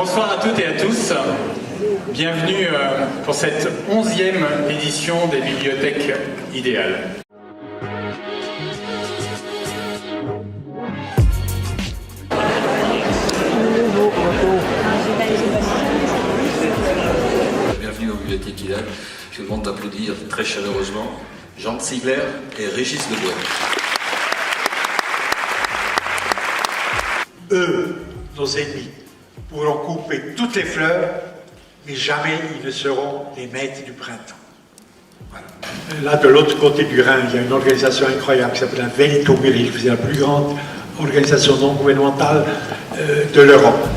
Bonsoir à toutes et à tous. Bienvenue pour cette 11e édition des Bibliothèques Idéales. Bienvenue aux Bibliothèques Idéales. Je vous demande d'applaudir très chaleureusement Jean Ziegler et Régis Debray. Eux, nos ennemis, pourront couper toutes les fleurs, mais jamais ils ne seront les maîtres du printemps. Voilà. Là, de l'autre côté du Rhin, il y a une organisation incroyable qui s'appelle la Weltkommerich, c'est la plus grande organisation non gouvernementale de l'Europe.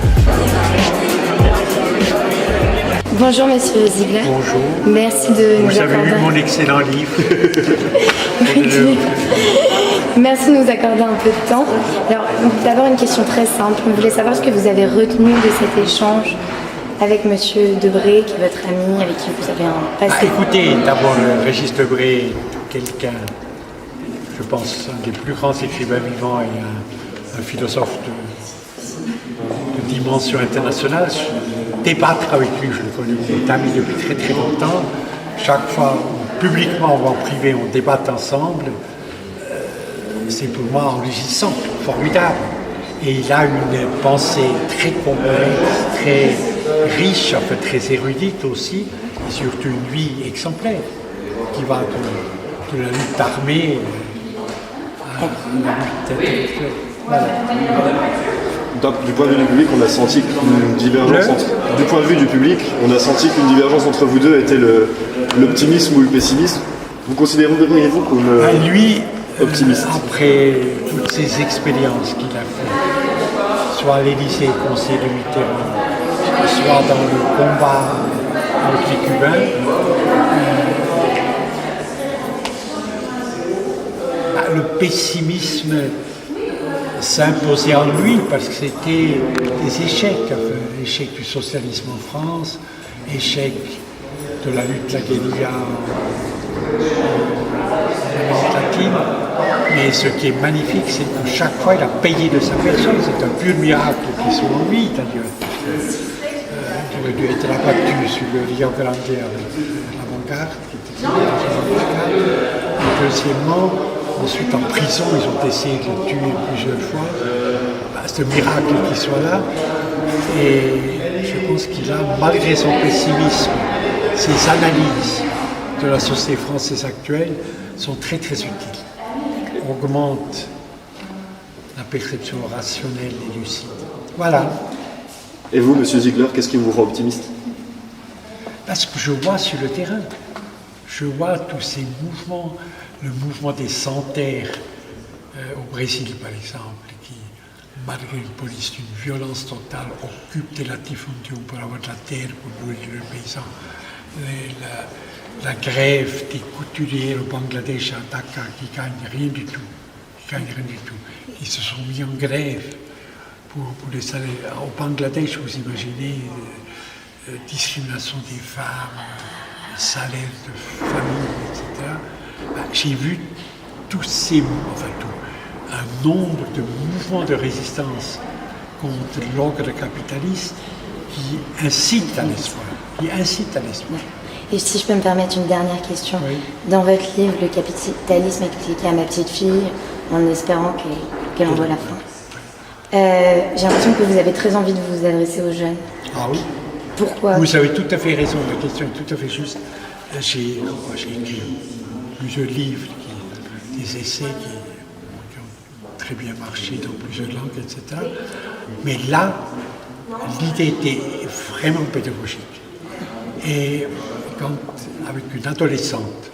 Bonjour Monsieur Ziegler. Bonjour. Merci de nous accorder... Vous avez lu mon excellent livre. Merci de nous accorder un peu de temps. Alors, d'abord une question très simple. On voulait savoir ce que vous avez retenu de cet échange avec Monsieur Debray, qui est votre ami, avec qui vous avez un passé. Écoutez, d'abord, Régis Debray est quelqu'un, je pense, un des plus grands écrivains vivants et un philosophe de dimension internationale. Débattre avec lui, je le connais, on est amis depuis très très longtemps. Chaque fois, publiquement ou en privé, on débatte ensemble. C'est pour moi enrichissant, formidable. Et il a une pensée très complexe, très riche, enfin très érudite aussi, et surtout une vie exemplaire, qui va de la lutte armée à la lutte intellectuelle. Voilà. Donc, du point de vue du public, on a senti qu'une divergence du point de vue du public, on a senti qu'une divergence entre vous deux était l'optimisme ou le pessimisme. Vous considéreriez-vous comme optimiste? Après toutes ces expériences qu'il a fait, soit à l'Élysée, conseiller de Mitterrand, soit dans le combat avec les Cubains, le pessimisme s'imposait en lui parce que c'était des échecs, enfin, échec du socialisme en France, échec de la lutte, la guérilla en Amérique latine. Mais ce qui est magnifique, c'est que chaque fois, il a payé de sa personne. C'est un pur miracle qui soit en lui, d'ailleurs. Il aurait dû être abattu sur le Rio Grande avec l'avant-garde, qui était et deuxièmement, ensuite en prison, ils ont essayé de le tuer plusieurs fois. C'est un miracle qu'il soit là. Et je pense qu'il a, malgré son pessimisme, ses analyses de la société française actuelle sont très très utiles. Augmente la perception rationnelle et lucide. Voilà. Et vous, Monsieur Ziegler, qu'est-ce qui vous rend optimiste? Parce que je vois sur le terrain, je vois tous ces mouvements, le mouvement des sans-terre au Brésil par exemple, qui, malgré une police d'une violence totale, occupe des latifondions pour avoir de la terre pour nourrir les paysans. La grève des couturiers au Bangladesh à Dhaka qui ne gagnent rien du tout. Ils se sont mis en grève pour les salaires. Au Bangladesh, vous imaginez, discrimination des femmes, salaires de famille, etc. J'ai vu tous ces, un nombre de mouvements de résistance contre l'ordre capitaliste qui incitent à l'espoir. Et si je peux me permettre une dernière question. Oui. Dans votre livre, Le capitalisme expliqué à ma petite fille, en espérant qu'elle en voit la fin, j'ai l'impression que vous avez très envie de vous adresser aux jeunes. Ah oui. Pourquoi? Vous avez tout à fait raison, la question est tout à fait juste. J'ai écrit plusieurs livres, des essais qui ont très bien marché dans plusieurs langues, etc. Mais là, l'idée était vraiment pédagogique. Et quand, avec une adolescente,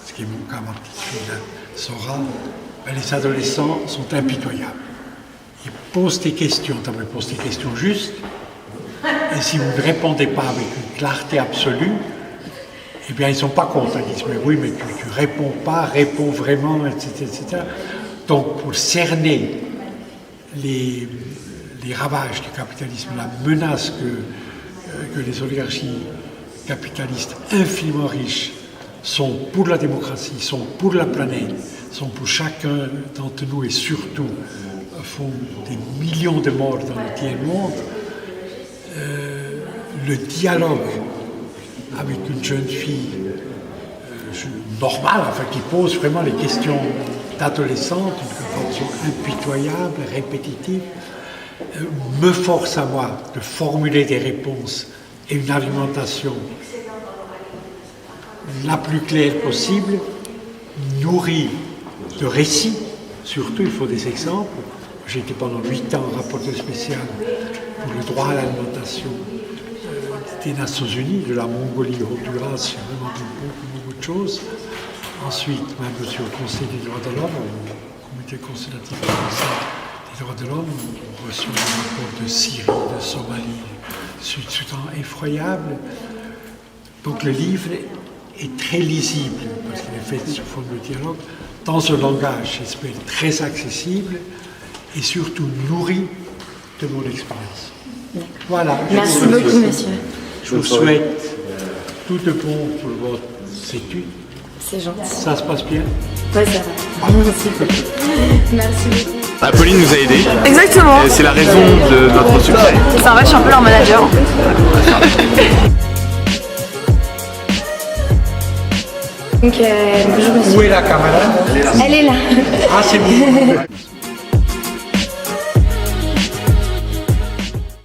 ce qui est mon cas, ma petite fille, Sora, les adolescents sont impitoyables. Ils posent des questions, d'abord ils posent des questions justes, et si vous ne répondez pas avec une clarté absolue, eh bien ils ne sont pas contents. Ils disent, mais oui, mais tu réponds pas, réponds vraiment, etc. Donc pour cerner les ravages du capitalisme, la menace que les oligarchies capitalistes infiniment riches sont pour la démocratie, sont pour la planète, sont pour chacun d'entre nous et surtout font des millions de morts dans le tiers-monde, le dialogue avec une jeune fille normale, enfin qui pose vraiment les questions d'adolescente, une convention impitoyable, répétitive, me force à moi de formuler des réponses et une argumentation la plus claire possible, nourrie de récits, surtout il faut des exemples. J'ai été pendant 8 ans rapporteur spécial pour le droit à l'alimentation des Nations Unies, de la Mongolie au Honduras, j'ai vraiment vu beaucoup de choses. Ensuite, même je suis au Conseil des droits de l'homme, au comité consultatif du Conseil des droits de l'homme, on reçoit des rapports de Syrie, de Somalie, du Sud-Soudan, effroyables. Donc le livre est très lisible, parce qu'il est fait sous forme de dialogue, dans un langage, j'espère, très accessible et surtout nourri de mon expérience. Voilà. Merci beaucoup, monsieur. Je vous souhaite tout de bon pour votre étude. C'est gentil. Ça se passe bien? Ouais, ça va. Merci beaucoup. Apolline nous a aidés. Exactement. Et c'est la raison de notre succès. C'est en fait, je suis un peu leur manager. Donc, bonjour monsieur. Où est la caméra? Elle est là. Ah, c'est bon.